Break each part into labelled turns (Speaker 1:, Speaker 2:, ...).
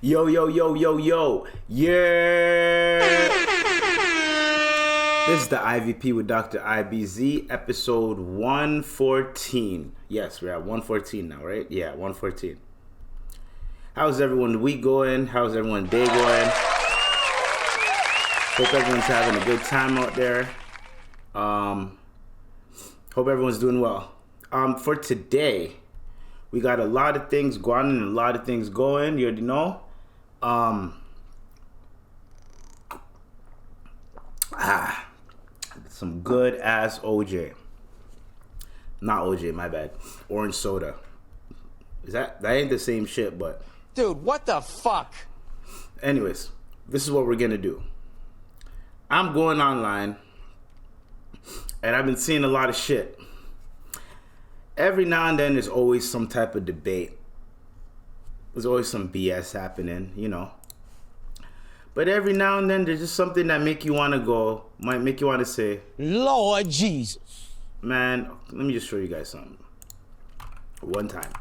Speaker 1: Yo, yo, yo, yo, yo. Yeah. This is the IVP with Dr. IBZ, episode 114. Yes, we're at 114 now, right? Yeah, 114. How's everyone's week going? How's everyone's day going? Hope everyone's having a good time out there. Hope everyone's doing well. For today, we got a lot of things going and a lot of things going. You already know. Some good ass OJ. Not OJ, my bad. Orange soda. That ain't the same shit, but
Speaker 2: dude, what the fuck?
Speaker 1: Anyways, this is what we're gonna do. I'm going online and I've been seeing a lot of shit. Every now and then there's always some type of debate. There's always some BS happening, you know. But every now and then there's just something that might make you want to say,
Speaker 2: Lord Jesus.
Speaker 1: Man, let me just show you guys something. One time.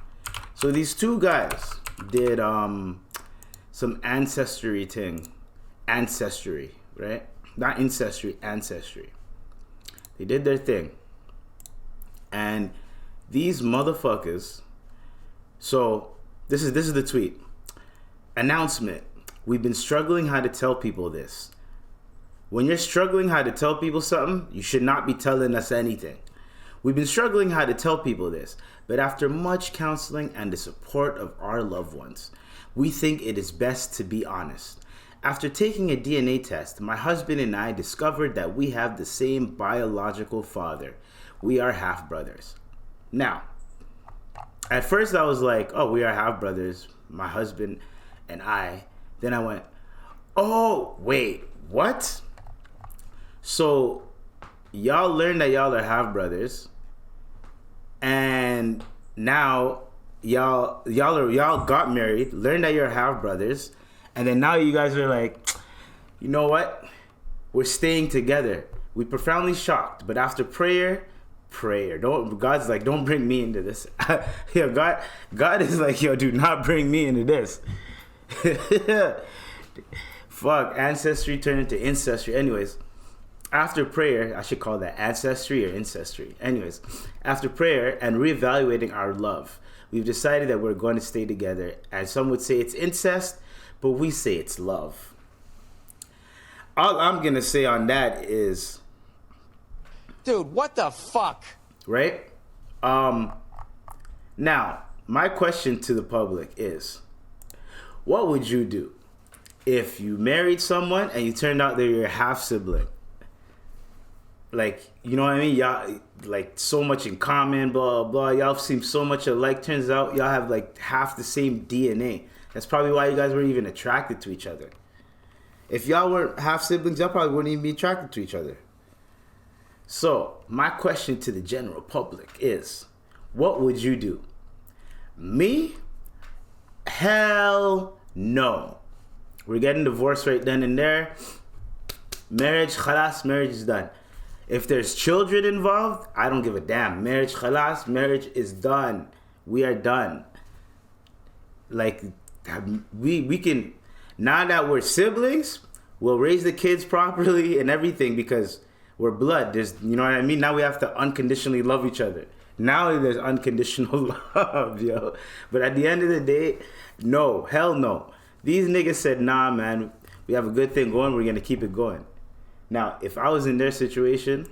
Speaker 1: So these two guys did some ancestry thing. Ancestry, right? Not Incestry, Ancestry. They did their thing. And these motherfuckers, so this is the tweet. Announcement. We've been struggling how to tell people this. When you're struggling how to tell people something, you should not be telling us anything. We've been struggling how to tell people this, but after much counseling and the support of our loved ones, we think it is best to be honest. After taking a DNA test, my husband and I discovered that we have the same biological father. We are half brothers. Now, at first I was like, oh, we are half brothers, my husband and I. Then I went, oh, wait, what? So y'all learned that y'all are half brothers, and now y'all got married, learned that you're half brothers, and then now you guys are like, you know what? We're staying together. We profoundly shocked, but after prayer. God's like, don't bring me into this. Yo, God is like, yo, do not bring me into this. Fuck, Ancestry turned into Incestry. Anyways, after prayer, I should call that Ancestry or Incestry. Anyways, after prayer and reevaluating our love, we've decided that we're going to stay together. And some would say it's incest, but we say it's love. All I'm going to say on that is,
Speaker 2: dude, what the fuck?
Speaker 1: Right? Now, my question to the public is, what would you do if you married someone and you turned out they're your half sibling? Like, you know what I mean? Y'all, like, so much in common, blah, blah. Y'all seem so much alike. Turns out y'all have, like, half the same DNA. That's probably why you guys weren't even attracted to each other. If y'all weren't half siblings, y'all probably wouldn't even be attracted to each other. So, my question to the general public is, what would you do? Me? Hell no. We're getting divorced right then and there. Marriage, khalas, marriage is done. If there's children involved, I don't give a damn. Marriage, khalas, marriage is done. We are done. Like, we can, now that we're siblings, we'll raise the kids properly and everything because we're blood. There's, you know what I mean? Now we have to unconditionally love each other. Now there's unconditional love, yo. But at the end of the day, no, hell no. These niggas said, nah, man, we have a good thing going. We're going to keep it going. Now, if I was in their situation,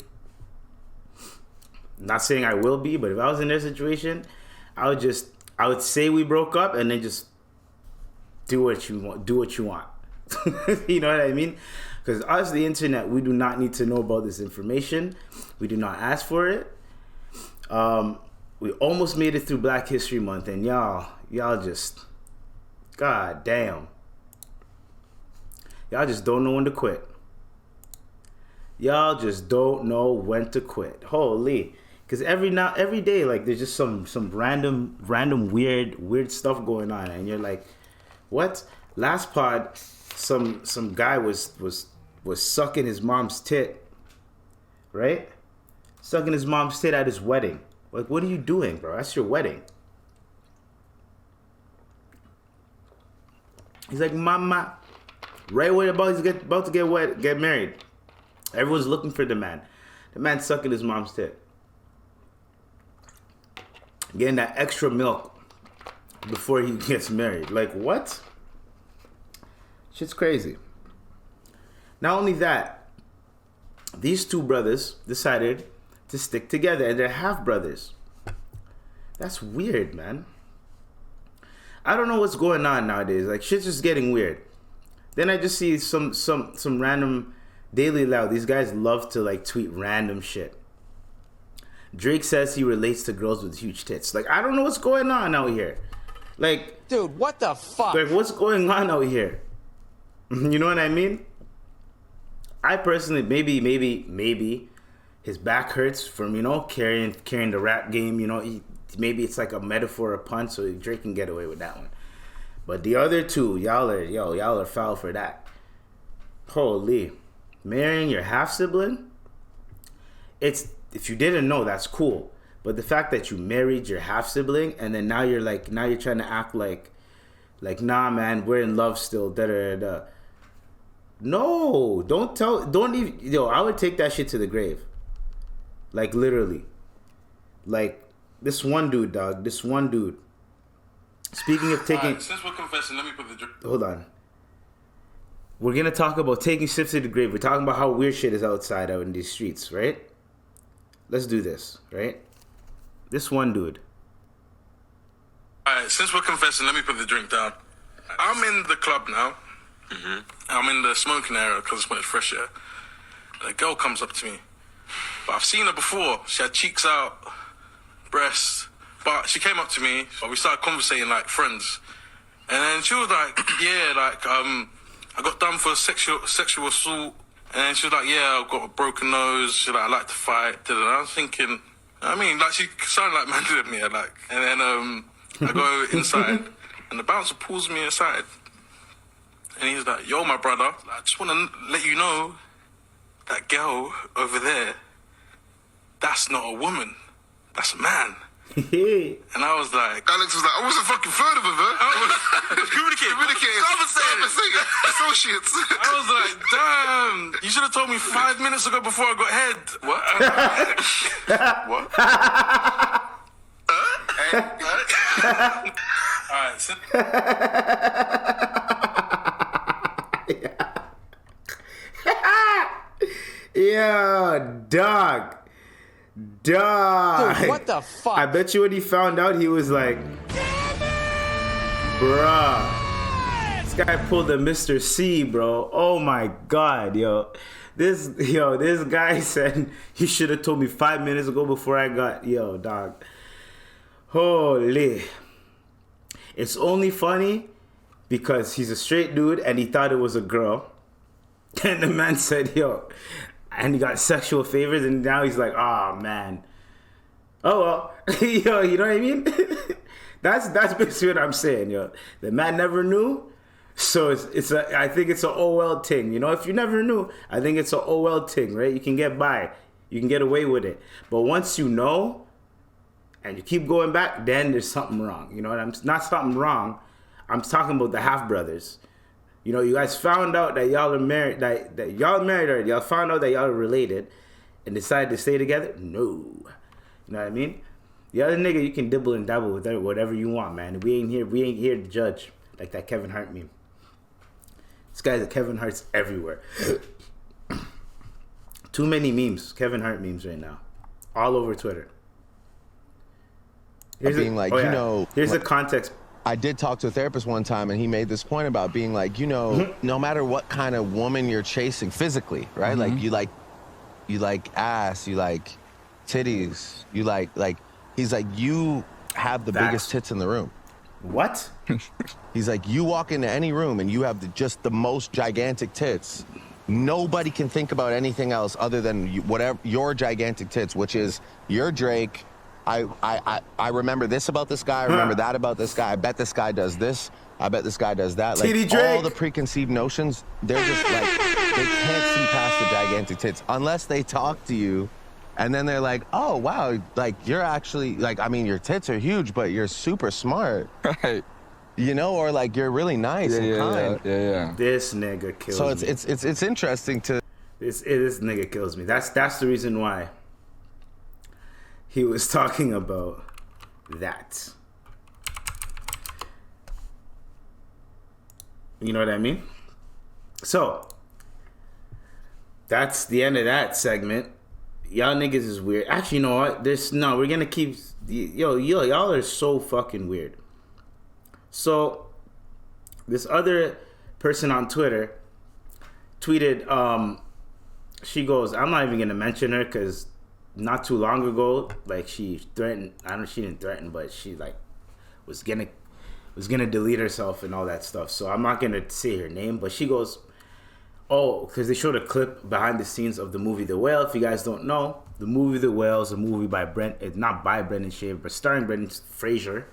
Speaker 1: not saying I will be, but if I was in their situation, I would say we broke up and then just do what you want. You know what I mean? Because us, the internet, we do not need to know about this information. We do not ask for it. We almost made it through Black History Month, and y'all just, god damn, y'all just don't know when to quit. Y'all just don't know when to quit. Holy, because every day, like, there's just some random weird stuff going on, and you're like, what? Last pod, some guy was sucking his mom's tit, right? Sucking his mom's tit at his wedding. Like, what are you doing, bro? That's your wedding. He's like, mama. Right when about to get married. Everyone's looking for the man. The man sucking his mom's tit. Getting that extra milk before he gets married. Like, what? Shit's crazy. Not only that, these two brothers decided to stick together, and they're half brothers. That's weird, man. I don't know what's going on nowadays. Like, shit's just getting weird. Then I just see some random Daily Loud. These guys love to like tweet random shit. Drake says he relates to girls with huge tits. Like, I don't know what's going on out here. Like,
Speaker 2: Dude, what the fuck?
Speaker 1: Like, what's going on out here? You know what I mean? I personally, maybe his back hurts from, you know, carrying the rap game. You know, maybe it's like a metaphor, a pun, so Drake can get away with that one. But the other two, y'all are foul for that. Holy. Marrying your half-sibling? If you didn't know, that's cool. But the fact that you married your half-sibling and then now you're trying to act like nah, man, we're in love still, da-da-da-da. No, don't even, I would take that shit to the grave. Like, literally. Like, this one dude. Speaking of taking...
Speaker 3: since we're confessing, let me put the...
Speaker 1: Hold on. We're going to talk about taking ships to the grave. We're talking about how weird shit is out in these streets, right? Let's do this, right? This one dude.
Speaker 3: Alright, since we're confessing, let me put the drink down. I'm in the club now. Mm-hmm. I'm in the smoking area because it's fresh air. A girl comes up to me. But I've seen her before. She had cheeks out, breasts. But she came up to me. So we started conversating like friends. And then she was like, yeah, like, I got done for sexual assault. And then she was like, yeah, I've got a broken nose. She's like, I like to fight. And I was thinking, I mean, like, she sounded like man to me. Like, and then I go inside, and the bouncer pulls me aside. And he's like, yo, my brother, I just want to let you know that girl over there, that's not a woman. That's a man. And I was like...
Speaker 4: Alex was like, I wasn't fucking third of it, man.
Speaker 3: Communicating.
Speaker 4: Conversating. Associates.
Speaker 3: I was like, damn, you should have told me 5 minutes ago before I got head. What? What? Alright, so...
Speaker 1: Yo, dog.
Speaker 2: Dude, what the fuck?
Speaker 1: I bet you when he found out, he was like, bruh, this guy pulled a Mr. C, bro. Oh my God, yo. This guy said he should have told me 5 minutes ago before I got, yo, dog. Holy. It's only funny because he's a straight dude and he thought it was a girl. And the man said, yo, and he got sexual favors, and now he's like, oh man. Oh well. Yo, you know what I mean? That's basically what I'm saying, yo. The man never knew. So I think it's a oh well thing. You know, if you never knew, I think it's a oh well thing, right? You can get by. You can get away with it. But once you know and you keep going back, then there's something wrong. You know what I'm not something wrong. I'm talking about the half brothers. You know, you guys found out that y'all are married, that y'all married already. Y'all found out that y'all are related and decided to stay together? No. You know what I mean? The other nigga, you can dibble and dabble with whatever you want, man. We ain't here to judge. Like that Kevin Hart meme. This guy's a Kevin Hart's everywhere. Too many memes, Kevin Hart memes right now. All over Twitter.
Speaker 5: Here's
Speaker 1: the context.
Speaker 5: I did talk to a therapist one time, and he made this point about being like, no matter what kind of woman you're chasing physically, right?
Speaker 1: Mm-hmm.
Speaker 5: Like you like ass, you like titties, you like he's like, you have the biggest tits in the room.
Speaker 1: What?
Speaker 5: He's like, you walk into any room and you have just the most gigantic tits. Nobody can think about anything else other than whatever your gigantic tits, which is you're Drake. I remember this about this guy. I remember that about this guy. I bet this guy does this. I bet this guy does that.
Speaker 1: Titty
Speaker 5: like
Speaker 1: Drake.
Speaker 5: All the preconceived notions, they're just like, they can't see past the gigantic tits unless they talk to you. And then they're like, oh, wow, like you're actually, like, I mean, your tits are huge, but you're super smart.
Speaker 6: Right.
Speaker 5: You know, or like you're really nice and kind.
Speaker 2: Yeah.
Speaker 1: This nigga kills me.
Speaker 5: So it's interesting to.
Speaker 1: This nigga kills me. That's the reason why he was talking about that. You know what I mean? So that's the end of that segment. Y'all niggas is weird. Actually, you know what? We're gonna keep. Y'all are so fucking weird. So this other person on Twitter tweeted. She goes, I'm not even gonna mention her because not too long ago, like she threatened. She didn't threaten, but she like was gonna delete herself and all that stuff. So I'm not gonna say her name, but she goes, oh, because they showed a clip behind the scenes of the movie The Whale. If you guys don't know, the movie The Whale is a movie by not by Brendan Shaver, but starring Brendan Fraser,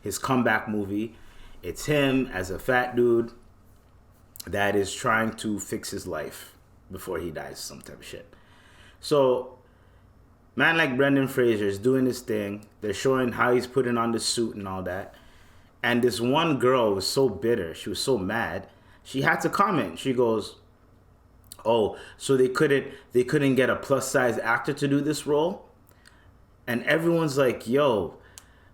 Speaker 1: his comeback movie. It's him as a fat dude that is trying to fix his life before he dies, some type of shit. So, man like Brendan Fraser is doing this thing. They're showing how he's putting on the suit and all that. And this one girl was so bitter. She was so mad. She had to comment. She goes, oh, so they couldn't get a plus size actor to do this role? And everyone's like, yo,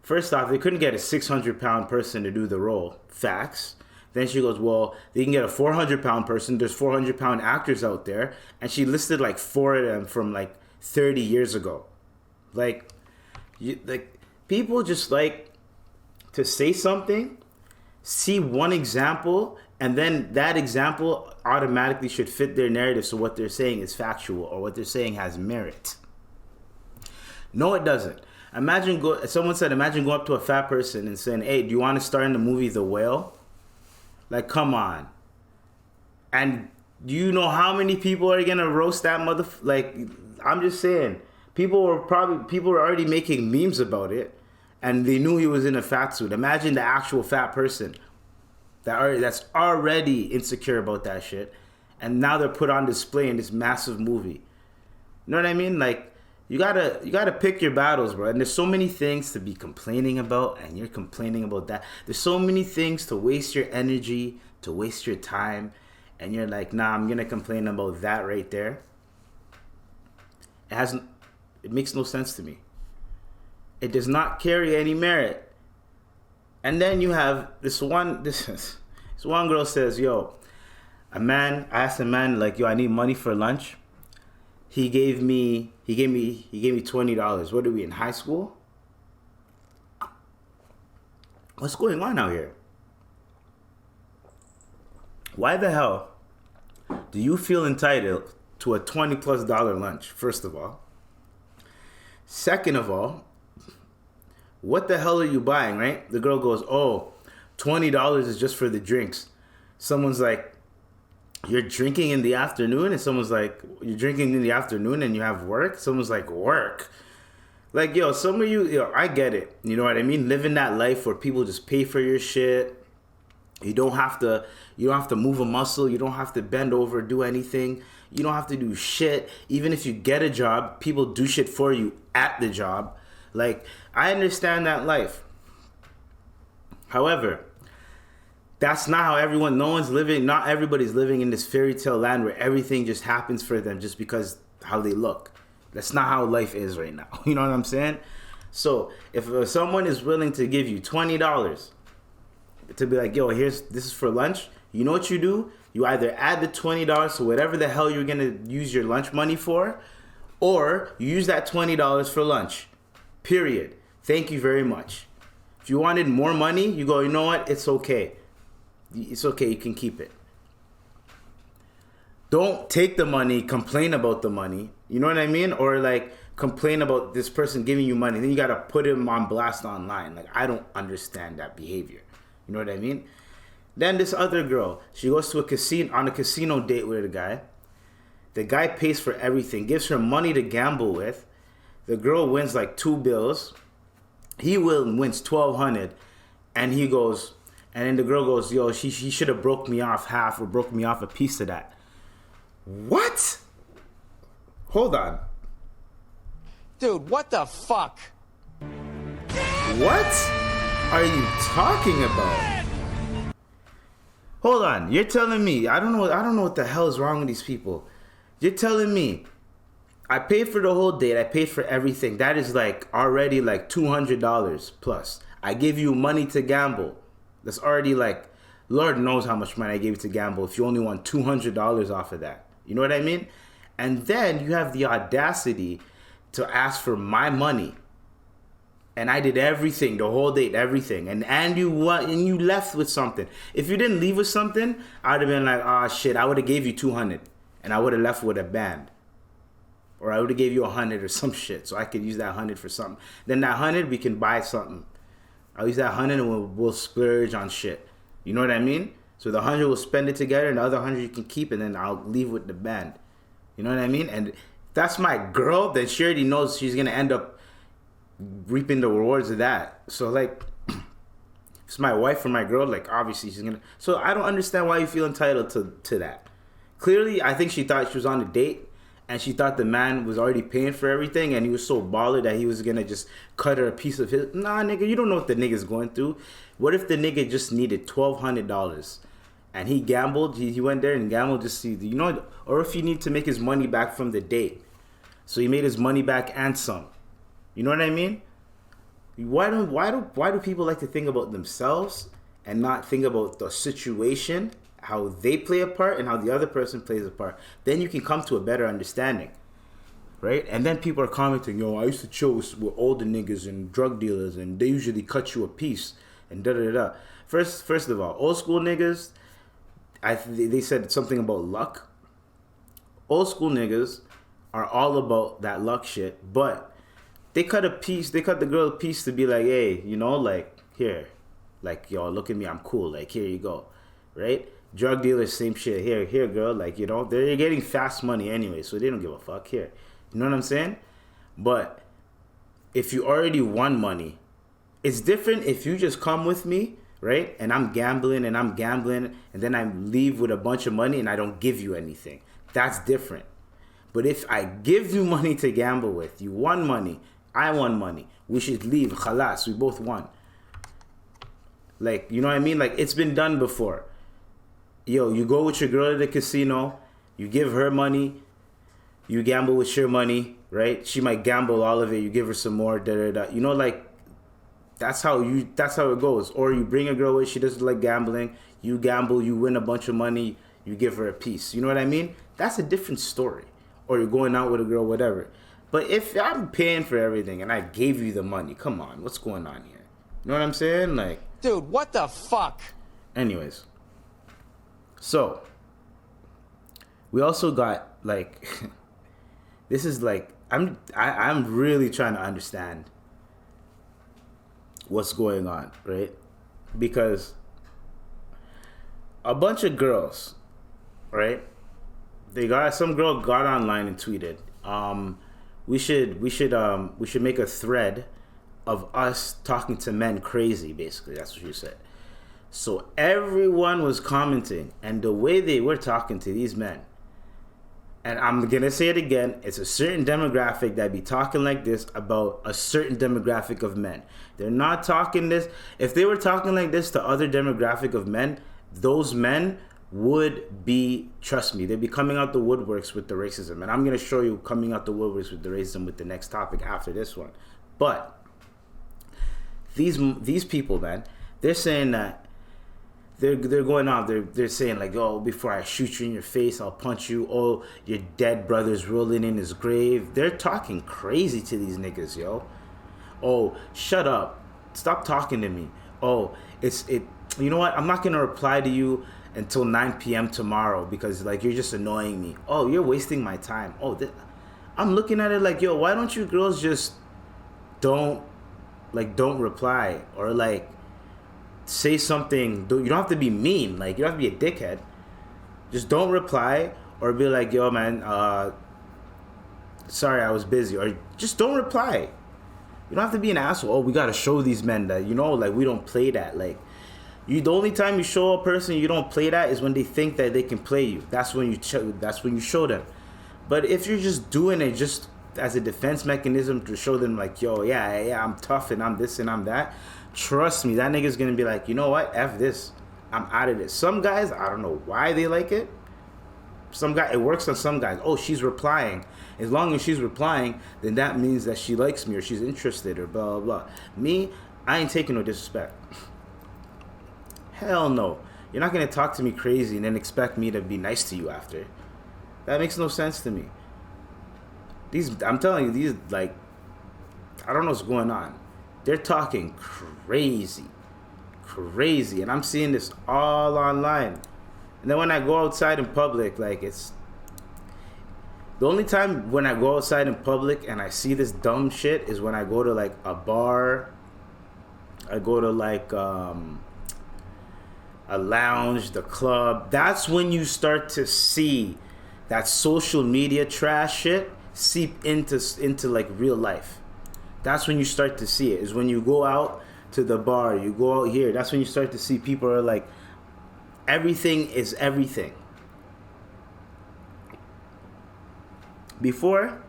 Speaker 1: first off, they couldn't get a 600-pound person to do the role. Facts. Then she goes, well, they can get a 400-pound person. There's 400-pound actors out there. And she listed like 4 of them from like 30 years ago. Like people just like to say something, see one example, and then that example automatically should fit their narrative. So what they're saying is factual or what they're saying has merit. No, it doesn't. Someone said, imagine going up to a fat person and saying, hey, do you want to star in the movie The Whale? Like, come on. And do you know how many people are going to roast that Like, I'm just saying. People were already making memes about it. And they knew he was in a fat suit. Imagine the actual fat person that's already insecure about that shit. And now they're put on display in this massive movie. You know what I mean? Like, you gotta pick your battles, bro. And there's so many things to be complaining about, and you're complaining about that. There's so many things to waste your energy, to waste your time, and you're like, nah, I'm gonna complain about that right there. It makes no sense to me. It does not carry any merit. And then you have this one girl says, yo, I asked a man, like, yo, I need money for lunch. He gave me $20. What are we in high school? What's going on out here? Why the hell do you feel entitled to a $20+ lunch, first of all? Second of all, what the hell are you buying, right? The girl goes, oh, $20 is just for the drinks. Someone's like, you're drinking in the afternoon? And someone's like, you're drinking in the afternoon and you have work? Someone's like, work? Like, yo, some of you, I get it. You know what I mean? Living that life where people just pay for your shit. You don't have to move a muscle. You don't have to bend over, do anything. You don't have to do shit. Even if you get a job, people do shit for you at the job. Like, I understand that life. However, that's not how not everybody's living in this fairy tale land where everything just happens for them just because how they look. That's not how life is right now. You know what I'm saying? So if someone is willing to give you $20 to be like, yo, this is for lunch, you know what you do? You either add the $20 to whatever the hell you're going to use your lunch money for, or you use that $20 for lunch. Period. Thank you very much. If you wanted more money, you go, you know what? It's okay. It's okay. You can keep it. Don't take the money, complain about the money. You know what I mean? Or like complain about this person giving you money. Then you got to put him on blast online. Like, I don't understand that behavior. You know what I mean? Then this other girl, she goes to a casino date with a guy. The guy pays for everything, gives her money to gamble with. The girl wins like 2 bills. He wins $1,200, and he goes, and then the girl goes, yo, she should have broke me off half or broke me off a piece of that. What? Hold on.
Speaker 2: Dude, what the fuck?
Speaker 1: What are you talking about? Hold on. You're telling me, I don't know what the hell is wrong with these people. You're telling me I paid for the whole date. I paid for everything. That is like already like $200 plus. I give you money to gamble. That's already like, Lord knows how much money I gave you to gamble if you only want $200 off of that. You know what I mean? And then you have the audacity to ask for my money. And I did everything, the whole date, everything. And you left with something. If you didn't leave with something, I'd have been like, oh shit, I would have gave you 200 and I would have left with a band. Or I would have gave you 100 or some shit so I could use that 100 for something. Then that 100, we can buy something. I'll use that 100 and we'll splurge on shit. You know what I mean? So the 100 we'll spend it together and the other 100 you can keep and then I'll leave with the band. You know what I mean? And if that's my girl, then she already knows she's going to end up reaping the rewards of that. So like, if it's my wife or my girl, like obviously she's going to... So I don't understand why you feel entitled to that. Clearly, I think she thought she was on a date and she thought the man was already paying for everything and he was so baller that he was going to just cut her a piece of his... Nah, nigga, you don't know what the nigga's going through. What if the nigga just needed $1,200 and he gambled, he went there and gambled just see, you know, or if he need to make his money back from the date. So he made his money back and some. You know what I mean? Why do people like to think about themselves and not think about the situation, how they play a part and how the other person plays a part? Then you can come to a better understanding, right? And then people are commenting, yo, I used to chill with older niggas and drug dealers and they usually cut you a piece and da-da-da-da. First of all, old school niggas, they said something about luck. Old school niggas are all about that luck shit, but they cut the girl a piece to be like, hey, you know, like, here, like, yo, look at me, I'm cool, like, here you go, right? Drug dealers, same shit, here, girl, like, you know, they're getting fast money anyway, so they don't give a fuck, here. You know what I'm saying? But if you already won money, it's different if you just come with me, right, and I'm gambling, and then I leave with a bunch of money and I don't give you anything. That's different. But if I give you money to gamble with, you won money, I won money, we should leave, khalas, we both won. Like, you know what I mean? Like, it's been done before. Yo, you go with your girl to the casino, you give her money, you gamble with your money, right? She might gamble all of it, you give her some more, da-da-da. You know, like, that's how it goes. Or you bring a girl with, she doesn't like gambling, you gamble, you win a bunch of money, you give her a piece. You know what I mean? That's a different story. Or you're going out with a girl, whatever. But if I'm paying for everything and I gave you the money, come on, what's going on here? You know what I'm saying? Like,
Speaker 2: Dude, what the fuck?
Speaker 1: anyways. So, we also got, like, this is like, I'm really trying to understand what's going on, right? Because a bunch of girls, right? Some girl got online and tweeted, we should make a thread of us talking to men crazy, basically. That's what she said. So everyone was commenting, and the way they were talking to these men, and I'm gonna say it again, it's a certain demographic that be talking like this about a certain demographic of men. They're not talking this. If they were talking like this to other demographic of men, those men would be, trust me, they'd be coming out the woodworks with the racism. And I'm going to show you coming out the woodworks with the racism with the next topic after this one. But these people, man, they're saying that they're going out, they're saying like, oh, before I shoot you in your face, I'll punch you. Oh, your dead brother's rolling in his grave. They're talking crazy to these niggas, yo. Oh, shut up. Stop talking to me. Oh, you know what? I'm not going to reply to you until 9 p.m. tomorrow because, like, you're just annoying me. Oh, you're wasting my time. Oh, I'm looking at it like, yo, why don't you girls just don't reply or, like, say something. You don't have to be mean. Like, you don't have to be a dickhead. Just don't reply or be like, yo, man, sorry, I was busy. Or just don't reply. You don't have to be an asshole. Oh, we got to show these men that, you know, like, we don't play that. Like, the only time you show a person you don't play that is when they think that they can play you. That's when you show them. But if you're just doing it just as a defense mechanism to show them like, yo, yeah, I'm tough and I'm this and I'm that, trust me, that nigga's gonna be like, you know what, F this. I'm out of this. Some guys, I don't know why they like it. Some guy, it works on some guys. Oh, she's replying. As long as she's replying, then that means that she likes me or she's interested or blah, blah, blah. Me, I ain't taking no disrespect. Hell no. You're not going to talk to me crazy and then expect me to be nice to you after. That makes no sense to me. I'm telling you, these, like, I don't know what's going on. They're talking crazy. And I'm seeing this all online. And then when I go outside in public, like, it's the only time when I go outside in public and I see this dumb shit is when I go to like a bar, I go to like a lounge, the club. That's when you start to see that social media trash shit seep into like real life. That's when you start to see it. Is when you go out to the bar, you go out here. That's when you start to see people are like, everything is everything. Before,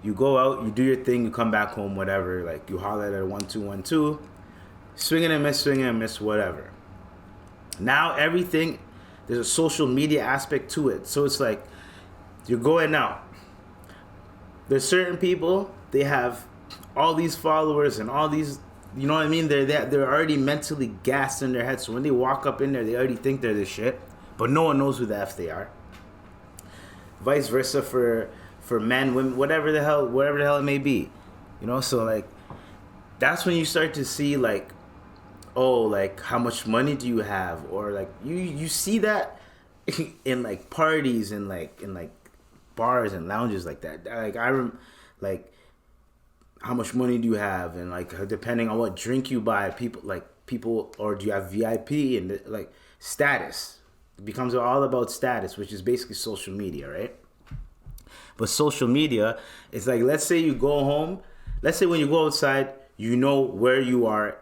Speaker 1: you go out, you do your thing, you come back home, whatever. Like, you holler at a 1-2-1-2, swinging and miss, whatever. Now, everything, there's a social media aspect to it. So it's like, you're going out. There's certain people, they have all these followers and all these, you know what I mean? They're already mentally gassed in their head. So when they walk up in there, they already think they're the shit. But no one knows who the F they are. Vice versa for men, women, whatever the hell it may be. You know, so like, that's when you start to see like, oh, like, how much money do you have? Or like, you see that in like parties and like in like bars and lounges like that. Like, how much money do you have? And like, depending on what drink you buy, people, or do you have VIP and like status? It becomes all about status, which is basically social media, right? But social media, it's like, let's say you go home. Let's say when you go outside, you know where you are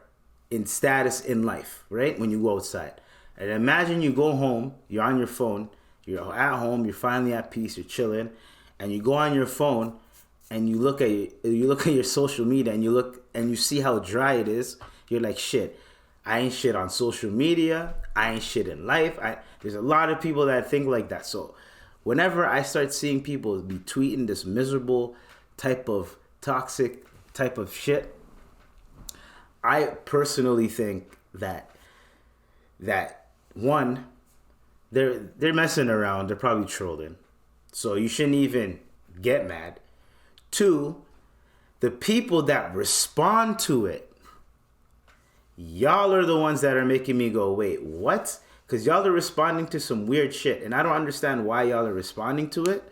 Speaker 1: in status in life, right? When you go outside. And imagine you go home, you're on your phone, you're at home, you're finally at peace, you're chilling, and you go on your phone and you look at your social media and you see how dry it is. You're like, shit, I ain't shit on social media. I ain't shit in life. There's a lot of people that think like that. So whenever I start seeing people be tweeting this miserable type of toxic type of shit, I personally think that one, they're messing around. They're probably trolling. So you shouldn't even get mad. Two, the people that respond to it, y'all are the ones that are making me go, wait, what? Because y'all are responding to some weird shit. And I don't understand why y'all are responding to it.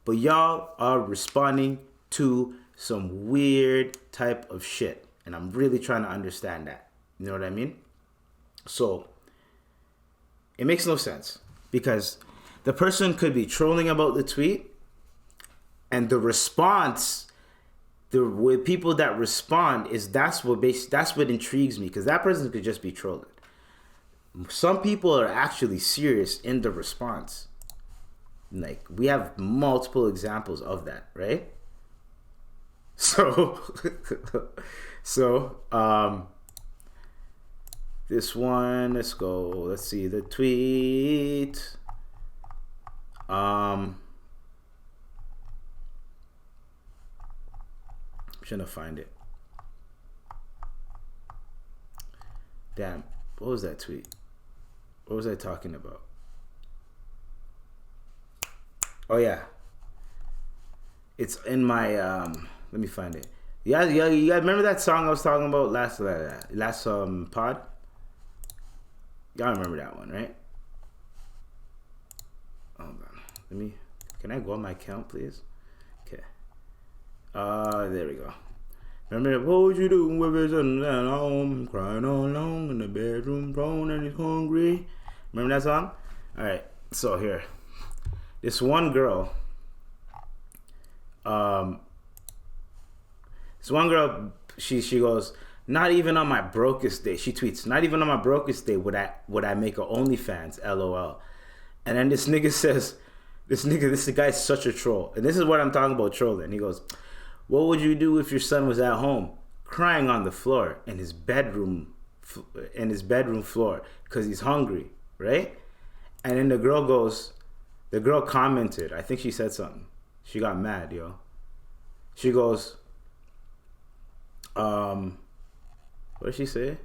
Speaker 1: But y'all are responding to some weird type of shit. And I'm really trying to understand that. You know what I mean? So, it makes no sense. Because the person could be trolling about the tweet. And the response, with people that respond, that's what intrigues me. Because that person could just be trolling. Some people are actually serious in the response. Like, we have multiple examples of that, right? So, this one, let's go. Let's see the tweet. I'm trying to find it. Damn, what was that tweet? What was I talking about? Oh yeah, it's in my let me find it. Yeah, you guys remember that song I was talking about last pod? Y'all remember that one, right? Hold on. Can I go on my account, please? Okay. There we go. Remember, what would you do with his home, crying all alone in the bedroom, prone and he's hungry? Remember that song? All right. So here, this one girl. She goes, not even on my brokest day. She tweets, not even on my brokest day would I make a OnlyFans, LOL. And then this nigga says, this guy's such a troll. And this is what I'm talking about, trolling. He goes, what would you do if your son was at home crying on the floor in his bedroom in his bedroom floor because he's hungry, right? And then the girl commented. I think she said something. She got mad, yo. She goes, what did she say?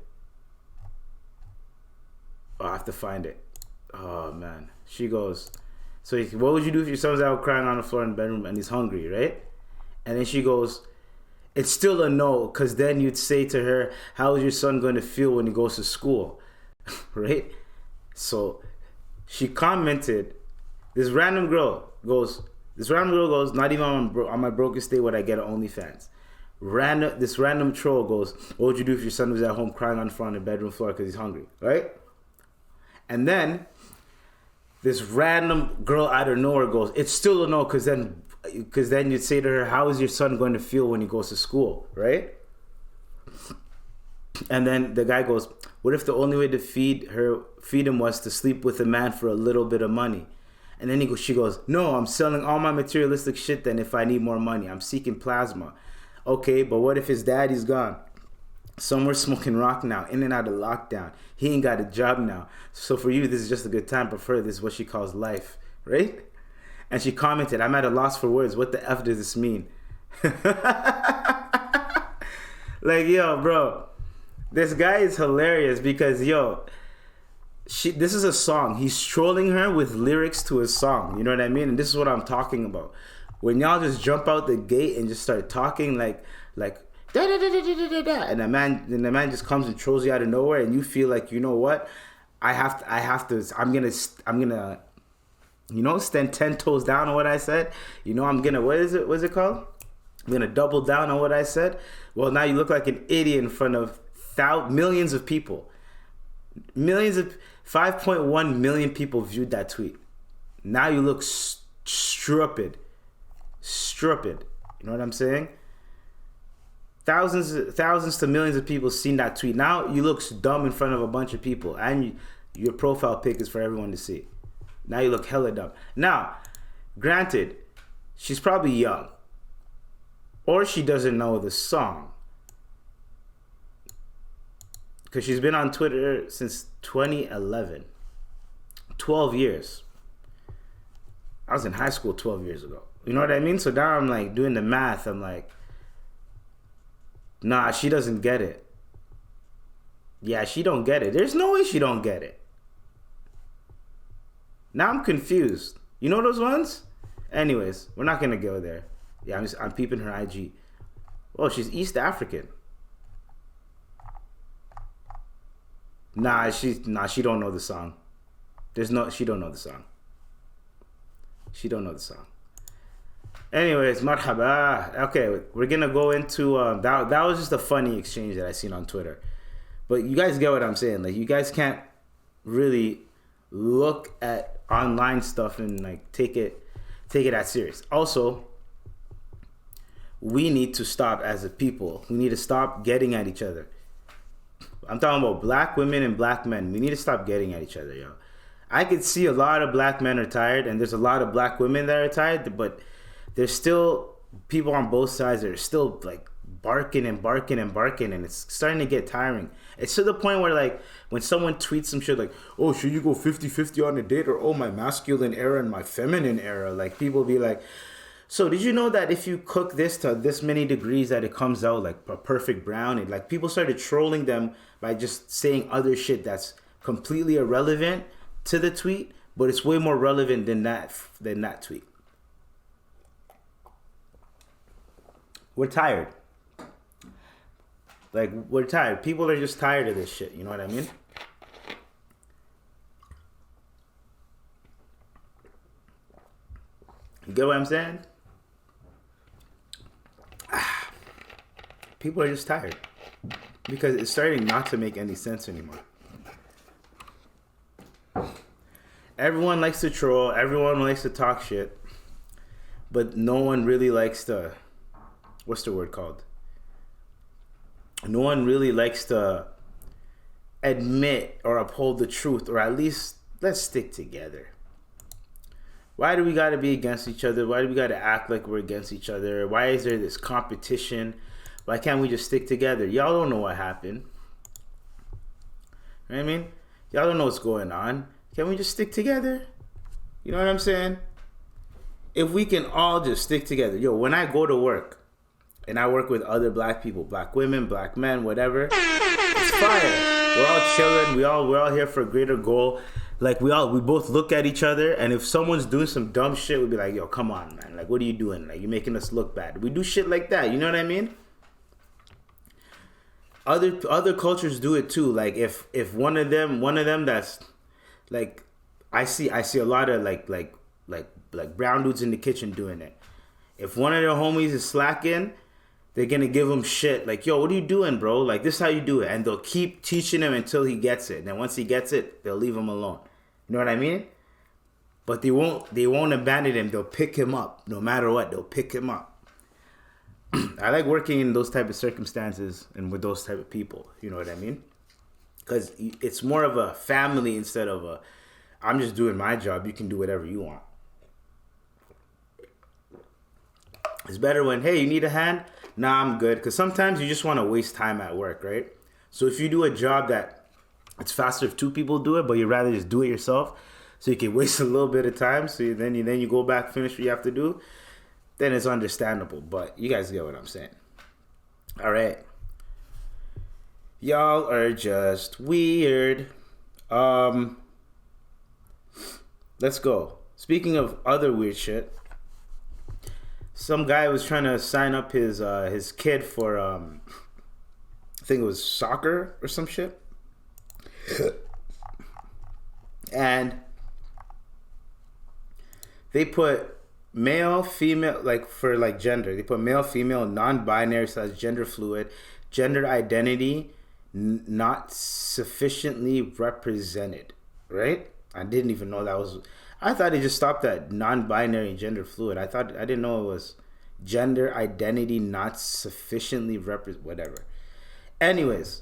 Speaker 1: Oh, I have to find it. Oh man. She goes, so what would you do if your son's out crying on the floor in the bedroom and he's hungry, right? And then she goes, it's still a no, because then you'd say to her, how is your son going to feel when he goes to school? Right? So she commented, this random girl goes, not even on my broken state would I get an OnlyFans. This random troll goes, what would you do if your son was at home crying on the front of the bedroom floor because he's hungry, right? And then this random girl out of nowhere goes, it's still a no, because then you'd say to her, how is your son going to feel when he goes to school, right? And then the guy goes, what if the only way to feed him was to sleep with a man for a little bit of money? And then she goes, no, I'm selling all my materialistic shit then if I need more money. I'm seeking plasma. Okay, but what if his daddy's gone? Somewhere smoking rock now, in and out of lockdown. He ain't got a job now. So for you, this is just a good time. Prefer this is what she calls life, right? And she commented, I'm at a loss for words. What the F does this mean? Like, yo, bro, this guy is hilarious because, yo, this is a song. He's trolling her with lyrics to his song. You know what I mean? And this is what I'm talking about. When y'all just jump out the gate and just start talking like da da da da da da da, and the man just comes and trolls you out of nowhere, and you feel like, you know what? I'm gonna stand 10 toes down on what I said. I'm gonna, what's it called? I'm gonna double down on what I said. Well, now you look like an idiot in front of millions of people. 5.1 million people viewed that tweet. Now you look stupid. You know what I'm saying? Thousands to millions of people seen that tweet. Now you look dumb in front of a bunch of people, and your profile pic is for everyone to see. Now you look hella dumb. Now, granted, she's probably young, or she doesn't know the song, because she's been on Twitter since 2011. 12 years. I was in high school 12 years ago. You know what I mean? So now I'm like doing the math. I'm like, nah, she doesn't get it. Yeah, she don't get it. There's no way she don't get it. Now I'm confused. You know those ones? Anyways, we're not gonna go there. Yeah, I'm peeping her IG. Oh, she's East African. Nah, she don't know the song. She don't know the song. She don't know the song. Anyways, marhaba. Okay, we're gonna go into that was just a funny exchange that I seen on Twitter. But you guys get what I'm saying. Like, you guys can't really look at online stuff and like take it as serious. Also, we need to stop as a people. We need to stop getting at each other. I'm talking about black women and black men. We need to stop getting at each other, yo. I could see a lot of black men are tired, and there's a lot of black women that are tired, but there's still people on both sides that are still like barking, and it's starting to get tiring. It's to the point where, like, when someone tweets some shit like, oh, should you go 50-50 on a date, or oh, my masculine era and my feminine era, like, people be like, so did you know that if you cook this to this many degrees that it comes out like a perfect brown? And like, people started trolling them by just saying other shit that's completely irrelevant to the tweet, but it's way more relevant than that tweet. We're tired. Like, we're tired. People are just tired of this shit. You know what I mean? You get what I'm saying? People are just tired. Because it's starting not to make any sense anymore. Everyone likes to troll. Everyone likes to talk shit. But no one really likes to... What's the word called? No one really likes to admit or uphold the truth, or at least let's stick together. Why do we got to be against each other? Why do we got to act like we're against each other? Why is there this competition? Why can't we just stick together? Y'all don't know what happened. You know what I mean? Y'all don't know what's going on. Can we just stick together? You know what I'm saying? If we can all just stick together. Yo, when I go to work and I work with other black people, black women, black men, whatever, it's fire. We're all chilling. We're all here for a greater goal. Like we both look at each other, and if someone's doing some dumb shit, we'll be like, yo, come on, man. Like, what are you doing? Like, you're making us look bad. We do shit like that. You know what I mean? Other cultures do it too. Like if one of them that's like, I see a lot of like brown dudes in the kitchen doing it. If one of their homies is slacking, they're gonna give him shit like, yo, what are you doing, bro? Like, this is how you do it. And they'll keep teaching him until he gets it. And then once he gets it, they'll leave him alone. You know what I mean? But they won't abandon him. They'll pick him up. No matter what, they'll pick him up. I like working in those type of circumstances and with those type of people. You know what I mean? Because it's more of a family instead of a, I'm just doing my job. You can do whatever you want. It's better when, hey, you need a hand? Nah, I'm good. Because sometimes you just want to waste time at work, right? So if you do a job that it's faster if two people do it, but you'd rather just do it yourself, so you can waste a little bit of time, so then you go back, finish what you have to do, then it's understandable. But you guys get what I'm saying. All right. Y'all are just weird. Let's go. Speaking of other weird shit, some guy was trying to sign up his kid for I think it was soccer or some shit. And they put male, female, like for like gender. They put male, female, non-binary / gender fluid, gender identity not sufficiently represented. Right? I didn't even know that was. I thought it just stopped at non-binary and gender fluid. I didn't know it was gender identity not sufficiently whatever. Anyways,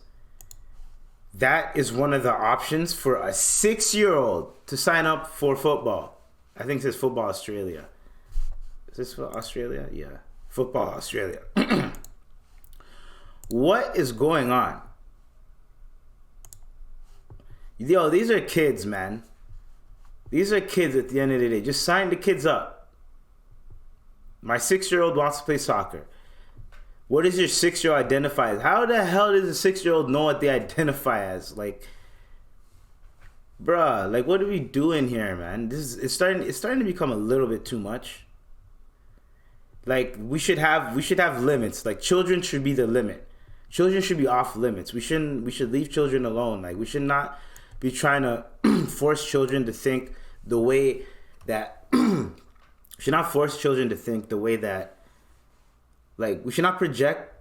Speaker 1: that is one of the options for a 6-year-old to sign up for football. I think it says Football Australia. Is this for Australia? Yeah. Football Australia. What is going on? Yo, these are kids, man. These are kids at the end of the day. Just sign the kids up. My 6-year-old wants to play soccer. What does your 6-year-old identify as? How the hell does a 6-year-old know what they identify as? Like, bruh, like, what are we doing here, man? It's starting to become a little bit too much. Like, we should have limits. Like, children should be the limit. Children should be off limits. We should leave children alone. Like, we should not be trying to force children to think the way that should not force children to think the way that, like, we should not project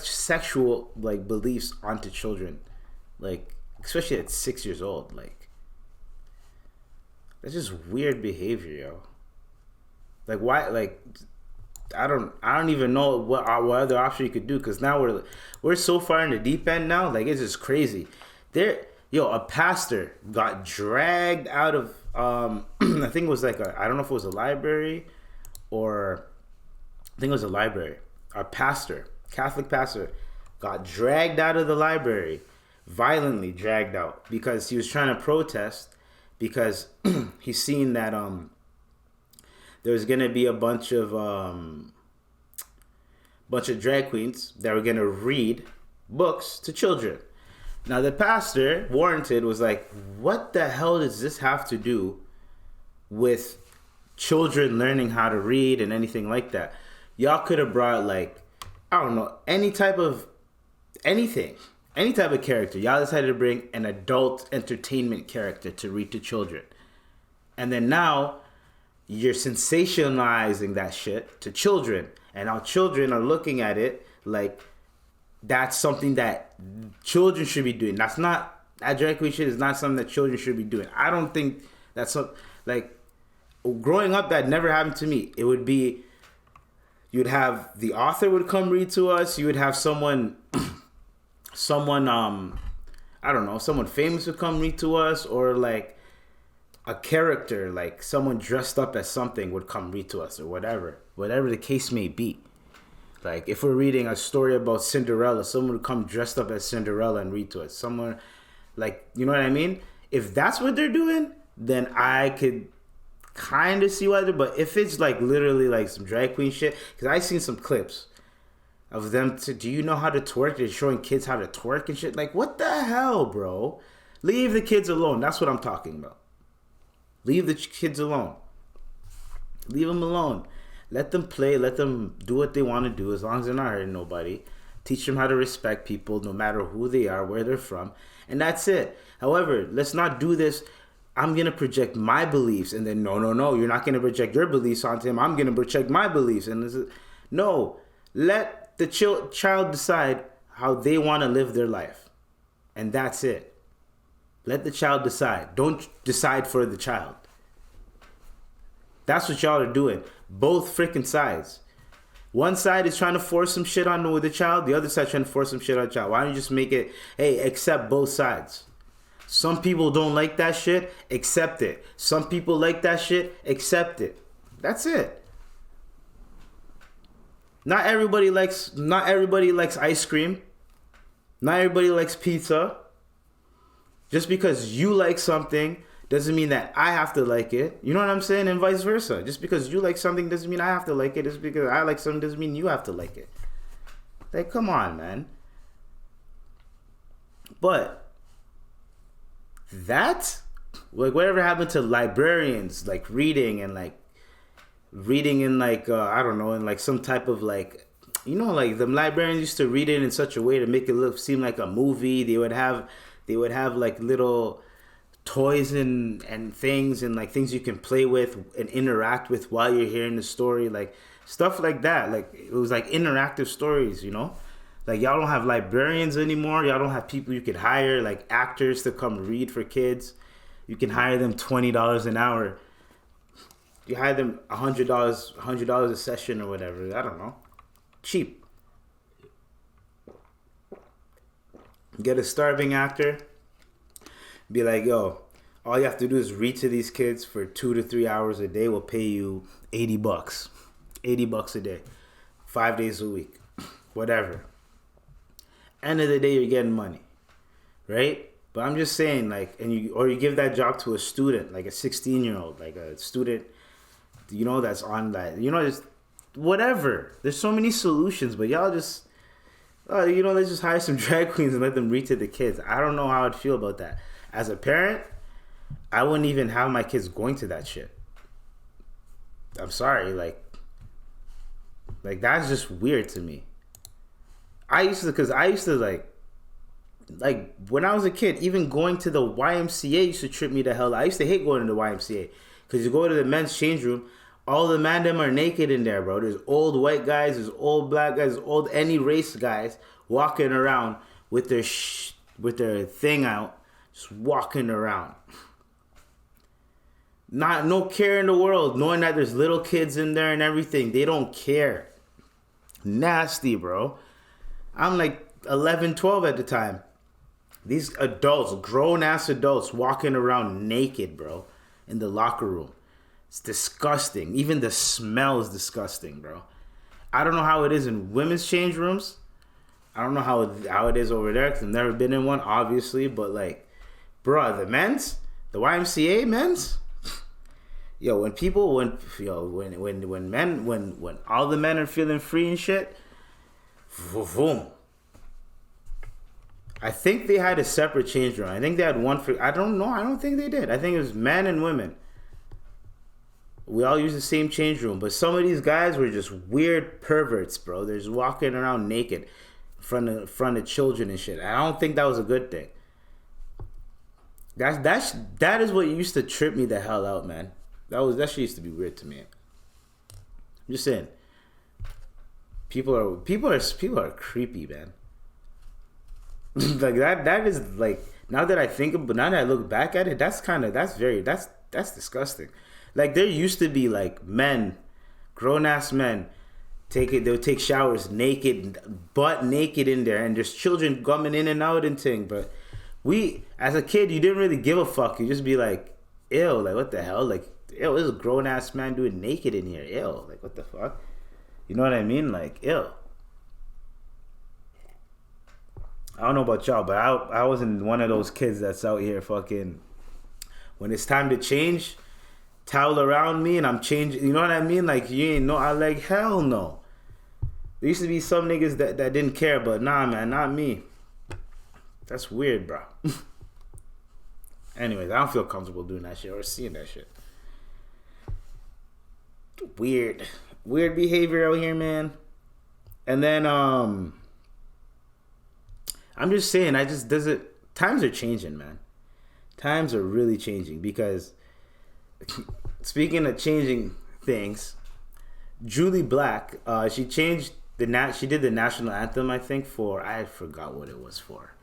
Speaker 1: sexual like beliefs onto children, like, especially at 6 years old. Like, that's just weird behavior, yo. Like, why? Like, I don't even know what other option you could do, because now we're so far in the deep end now. Like, it's just crazy. A pastor got dragged out of I think it was like I don't know if it was a library or I think it was a library. A pastor, Catholic pastor, got dragged out of the library, violently dragged out, because he was trying to protest because he's seen that there's gonna be a bunch of drag queens that were gonna read books to children. Now the pastor, warranted, was like, what the hell does this have to do with children learning how to read and anything like that? Y'all could have brought, like, I don't know, any type of character. Y'all decided to bring an adult entertainment character to read to children. And then now you're sensationalizing that shit to children. And now children are looking at it like that's something that children should be doing. That drag queen shit is not something that children should be doing. I don't think that's like, growing up, that never happened to me. It would be, you'd have the author would come read to us. You would have someone I don't know, someone famous would come read to us, or like a character, like someone dressed up as something would come read to us, or whatever the case may be. Like, if we're reading a story about Cinderella, someone would come dressed up as Cinderella and read to us. Someone, like, you know what I mean? If that's what they're doing, then I could kind of see why they're... But if it's, like, literally, like, some drag queen shit... Because I seen some clips of them... Do you know how to twerk? They're showing kids how to twerk and shit. Like, what the hell, bro? Leave the kids alone. That's what I'm talking about. Leave the kids alone. Leave them alone. Let them play. Let them do what they want to do as long as they're not hurting nobody. Teach them how to respect people no matter who they are, where they're from. And that's it. However, let's not do this. I'm going to project my beliefs. And then, no. You're not going to project your beliefs onto him. I'm going to project my beliefs. And this is, no. Let the child decide how they want to live their life. And that's it. Let the child decide. Don't decide for the child. That's what y'all are doing. Both freaking sides. One side is trying to force some shit on the child. The other side trying to force some shit on the child. Why don't you just make it, hey, accept both sides? Some people don't like that shit. Accept it. Some people like that shit. Accept it. That's it. Not everybody likes ice cream. Not everybody likes pizza. Just because you like something doesn't mean that I have to like it. You know what I'm saying? And vice versa. Just because you like something doesn't mean I have to like it. Just because I like something doesn't mean you have to like it. Like, come on, man. But that, like, whatever happened to librarians, like, reading in, like, I don't know, in, like, some type of, like, you know, like, the librarians used to read it in such a way to make it seem like a movie. They would have like little toys and things and like things you can play with and interact with while you're hearing the story, like stuff like that. Like, it was like interactive stories, you know? Like, y'all don't have librarians anymore. Y'all don't have people you could hire, like actors to come read for kids. You can hire them $20 an hour. You hire them $100 a session or whatever. I don't know. Cheap. Get a starving actor. Be like, yo, all you have to do is read to these kids for 2 to 3 hours a day. We'll pay you $80. $80 a day. 5 days a week. Whatever. End of the day, you're getting money. Right? But I'm just saying, like, you give that job to a student, like a 16-year-old, like a student, you know, that's on that, you know, just whatever. There's so many solutions, but y'all just, you know, let's just hire some drag queens and let them read to the kids. I don't know how I'd feel about that. As a parent, I wouldn't even have my kids going to that shit. I'm sorry, like that's just weird to me. I used to like when I was a kid, even going to the YMCA used to trip me the hell out. I used to hate going to the YMCA because you go to the men's change room, all the man them are naked in there, bro. There's old white guys, there's old black guys, there's old any race guys walking around with their thing out, just walking around. No care in the world, knowing that there's little kids in there and everything. They don't care. Nasty, bro. I'm like 11, 12 at the time. These adults, grown-ass adults, walking around naked, bro, in the locker room. It's disgusting. Even the smell is disgusting, bro. I don't know how it is in women's change rooms. I don't know how it is over there, because I've never been in one, obviously. But, like, bro, the YMCA men's, yo, when all the men are feeling free and shit, boom. I think they had a separate change room. I think they had one for, I don't know. I don't think they did. I think it was men and women. We all use the same change room. But some of these guys were just weird perverts, bro. They're just walking around naked in front of children and shit. I don't think that was a good thing. That is what used to trip me the hell out, man. That shit used to be weird to me. I'm just saying. People are creepy, man. Like that is like, now that I look back at it, that's disgusting. Like, there used to be like men, grown ass men, they'll take showers naked, butt naked in there, and there's children coming in and out and thing. But as a kid, you didn't really give a fuck. You just be like, ew, like what the hell? Like, ew, this is a grown ass man doing naked in here. Ew, like what the fuck? You know what I mean? Like, ew. I don't know about y'all, but I wasn't one of those kids that's out here fucking. When it's time to change, towel around me and I'm changing. You know what I mean? Like, you ain't know. I like, hell no. There used to be some niggas that didn't care, but nah, man, not me. That's weird, bro. Anyways, I don't feel comfortable doing that shit or seeing that shit. Weird behavior out here, man. And then I'm just saying, times are changing, man. Times are really changing because speaking of changing things, Jully Black, she did the national anthem, I think, I forgot what it was for.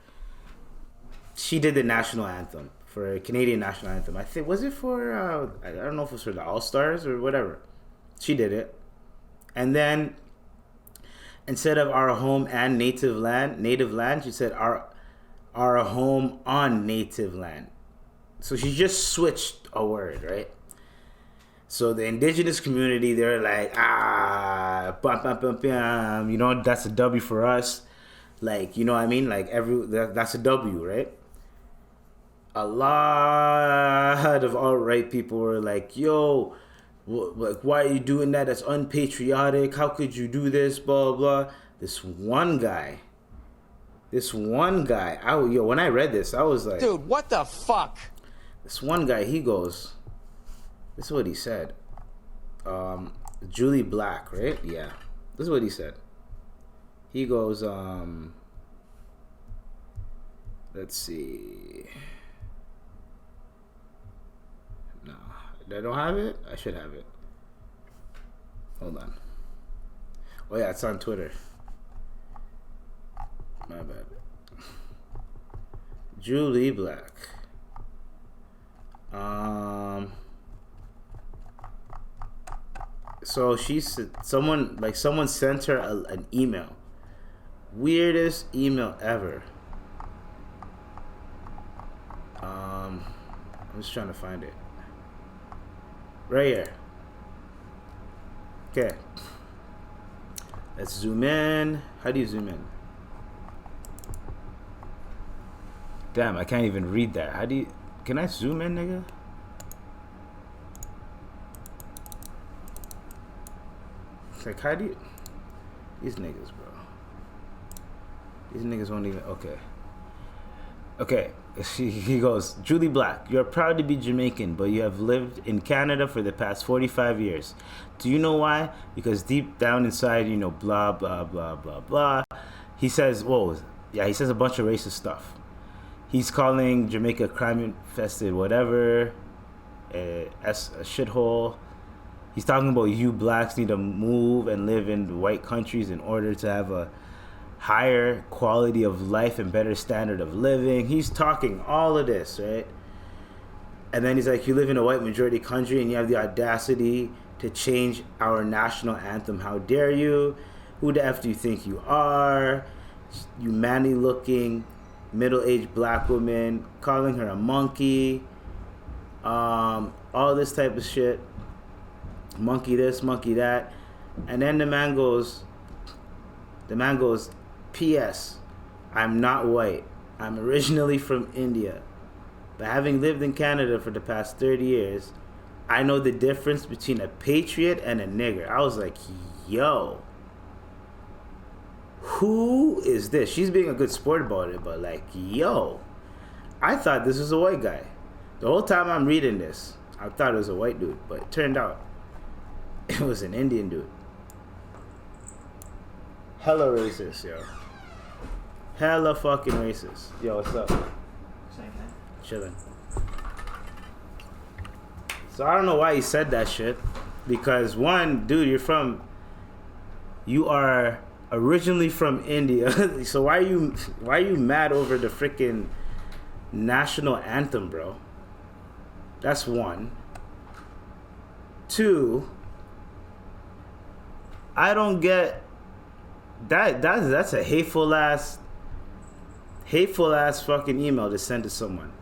Speaker 1: She did the national anthem for a Canadian national anthem. I think, was it for I don't know if it was for the All-Stars or whatever. She did it. And then instead of our home and native land, she said our home on native land. So she just switched a word, right? So the indigenous community, they're like, you know, that's a W for us. Like, you know what I mean? Like that's a W, right? A lot of alt-right people were like, yo, like, why are you doing that? That's unpatriotic. How could you do this? Blah, blah, blah. This one guy, when I read this, I was like,
Speaker 2: Dude, what the fuck?
Speaker 1: This one guy, he goes, this is what he said. Jully Black, right? Yeah. This is what he said. He goes, let's see. No, I don't have it. I should have it. Hold on. Oh yeah, it's on Twitter. My bad. Jully Black. So she said someone sent her an email. Weirdest email ever. I'm just trying to find it. Right here. Okay. Let's zoom in. How do you zoom in? Damn, I can't even read that. Can I zoom in, nigga? It's like, how do you... These niggas, bro. These niggas won't even... Okay. He goes, Jully Black, you're proud to be Jamaican, but you have lived in Canada for the past 45 years. Do you know why? Because deep down inside, you know, blah, blah, blah, blah, blah. He says, he says a bunch of racist stuff. He's calling Jamaica crime-infested whatever, a shithole. He's talking about you blacks need to move and live in white countries in order to have a higher quality of life and better standard of living. He's talking all of this, right? And then he's like, you live in a white majority country and you have the audacity to change our national anthem. How dare you? Who the F do you think you are? You manly looking middle-aged black woman, calling her a monkey, all this type of shit. Monkey this, monkey that. And then the man goes, P.S. I'm not white. I'm originally from India. But having lived in Canada for the past 30 years, I know the difference between a patriot and a nigger. I was like, yo, who is this? She's being a good sport about it, but like, yo, I thought this was a white guy. The whole time I'm reading this, I thought it was a white dude, but it turned out it was an Indian dude. Hella racist, yo. Hella fucking racist. Yo, what's up?
Speaker 6: Same thing.
Speaker 1: Chilling. So I don't know why he said that shit. Because one, dude, you are originally from India. So why are you mad over the freaking national anthem, bro? That's one. Two, I don't get that's a hateful ass fucking email to send to someone.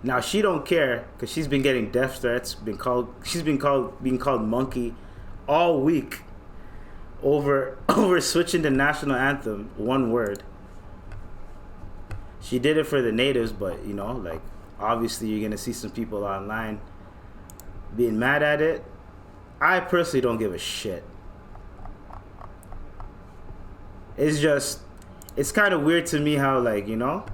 Speaker 1: Now she don't care because she's been getting death threats, being called monkey all week over switching the national anthem, one word. She did it for the natives, but you know, like obviously you're gonna see some people online being mad at it. I personally don't give a shit. It's kind of weird to me how, like, you know,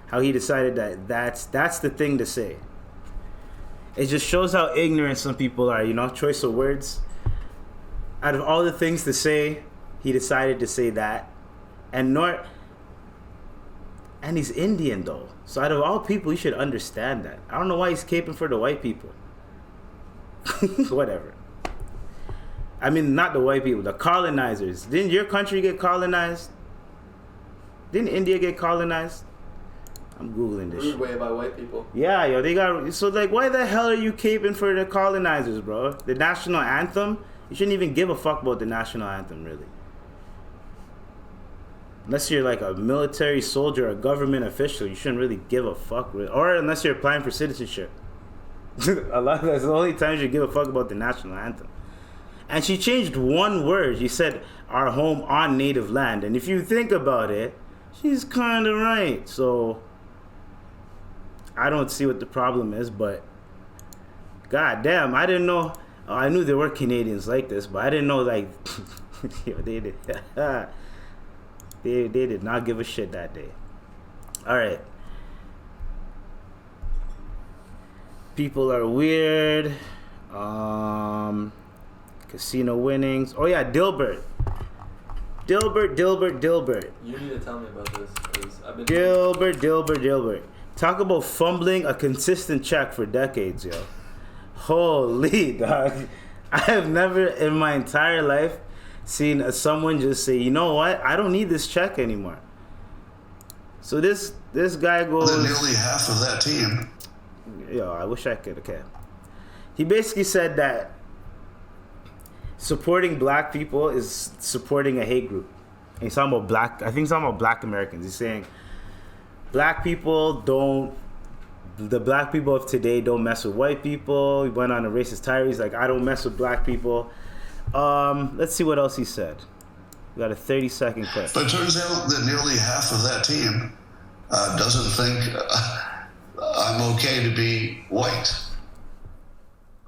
Speaker 1: how he decided that that's the thing to say. It just shows how ignorant some people are, you know, choice of words. Out of all the things to say, he decided to say that. And he's Indian though. So out of all people, you should understand that. I don't know why he's caping for the white people. Whatever. I mean, not the white people, the colonizers. Didn't your country get colonized? Didn't India get colonized? I'm Googling this shit.
Speaker 6: Way by white people.
Speaker 1: Yeah, yo, they got... So, like, why the hell are you caping for the colonizers, bro? The national anthem? You shouldn't even give a fuck about the national anthem, really. Unless you're, like, a military soldier or a government official, you shouldn't really give a fuck. Really. Or unless you're applying for citizenship. That's the only time you should give a fuck about the national anthem. And she changed one word. She said, our home on native land. And if you think about it, she's kind of right. So... I don't see what the problem is, but god damn, I didn't know. I knew there were Canadians like this, but I didn't know, like, yo, they did. they did not give a shit that day. All right. People are weird. Casino winnings. Oh yeah, Dilbert. Dilbert.
Speaker 6: You need to tell me about this, because I've been...
Speaker 1: Dilbert. Talk about fumbling a consistent check for decades, yo. Holy dog. I have never in my entire life seen someone just say, you know what? I don't need this check anymore. So this guy goes...
Speaker 4: Nearly half of that team.
Speaker 1: Yo, I wish I could. Okay. He basically said that supporting black people is supporting a hate group. And he's talking about I think he's talking about black Americans. He's saying... Black people the black people of today don't mess with white people. He went on a racist tirade. He's like, I don't mess with black people. Let's see what else he said. We got a 30-second clip.
Speaker 4: But it turns out that nearly half of that team doesn't think I'm okay to be white.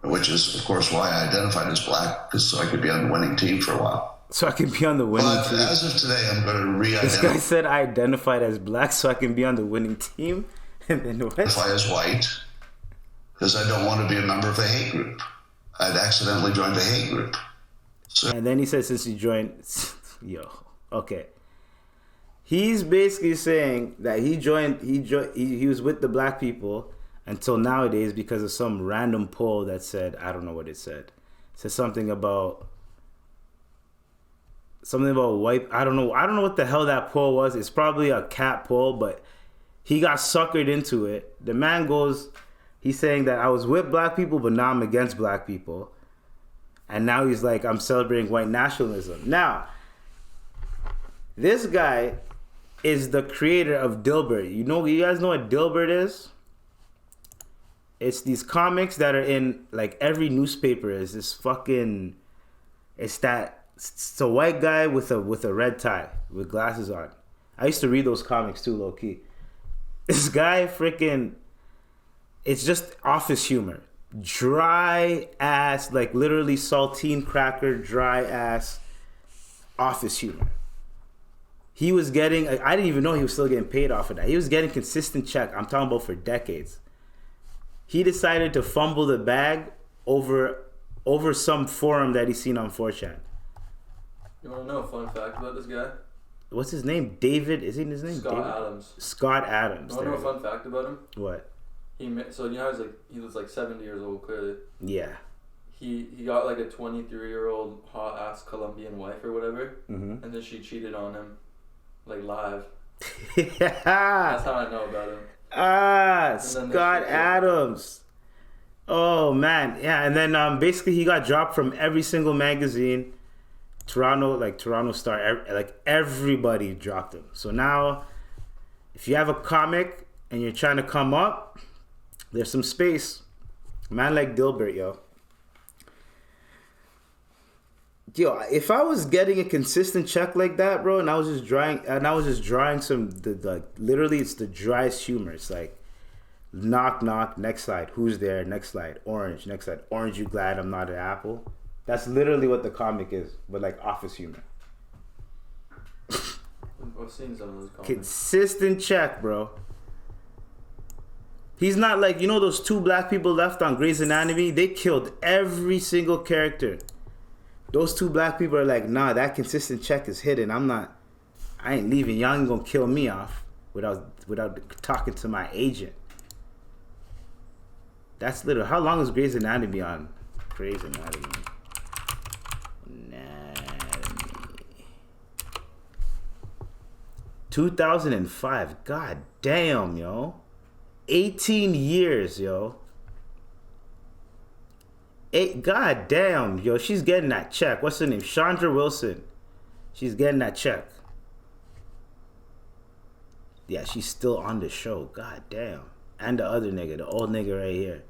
Speaker 4: Which is, of course, why I identified as black, because so I could be on the winning team for a while.
Speaker 1: So I can be on the winning team.
Speaker 4: As of today, I'm going to re-identify.
Speaker 1: This guy said I identified as black so I can be on the winning team. And then what?
Speaker 4: Identify as white because I don't want to be a member of a hate group. I'd accidentally joined a hate group. So,
Speaker 1: and then he said since he joined... Yo, okay. He's basically saying that he was with the black people until nowadays because of some random poll that said... I don't know what it said. It said something about white. I don't know what the hell that poll was. It's probably a cat poll, but he got suckered into it. The man goes, he's saying that I was with black people, but now I'm against black people. And now he's like, I'm celebrating white nationalism. Now, this guy is the creator of Dilbert. You guys know what Dilbert is? It's these comics that are in like every newspaper. It's this fucking... It's a white guy with a red tie with glasses on. I used to read those comics too, low key. This guy freaking... It's just office humor. Dry ass, like literally saltine cracker, dry ass office humor. He was getting... I didn't even know he was still getting paid off of that. He was getting consistent check. I'm talking about for decades. He decided to fumble the bag over some forum that he's seen on 4chan.
Speaker 6: You want to know a fun fact about this guy?
Speaker 1: What's his name? David? Is he his name?
Speaker 6: Scott
Speaker 1: David?
Speaker 6: Adams.
Speaker 1: Scott Adams.
Speaker 6: You want to know a fun fact about him?
Speaker 1: What?
Speaker 6: So you know he was like 70 years old, clearly.
Speaker 1: Yeah.
Speaker 6: He got like a 23-year-old hot ass Colombian wife or whatever,
Speaker 1: mm-hmm.
Speaker 6: and then she cheated on him, like live.
Speaker 1: Yeah.
Speaker 6: That's how I know about him.
Speaker 1: Scott Adams. Oh man, yeah, and then basically he got dropped from every single magazine. Toronto Star, like everybody dropped him. So now, if you have a comic and you're trying to come up, there's some space. A man like Dilbert, yo. Yo, if I was getting a consistent check like that, bro, and I was just drawing some literally it's the driest humor. It's like knock knock, next slide, who's there, next slide, orange, next slide, orange, you glad I'm not an apple? That's literally what the comic is, but like office humor.
Speaker 6: I've seen some of those comics.
Speaker 1: Consistent check, bro. He's not like, you know those 2 black people left on Grey's Anatomy? They killed every single character. Those 2 black people are like, nah, that consistent check is hidden. I ain't leaving. Y'all ain't gonna kill me off without talking to my agent. That's literally, how long is Grey's Anatomy on? Grey's Anatomy. 2005. God damn, yo. 18 years, yo. God damn, yo. She's getting that check. What's her name? Chandra Wilson. She's getting that check. Yeah, she's still on the show. God damn. And the other nigga, the old nigga right here.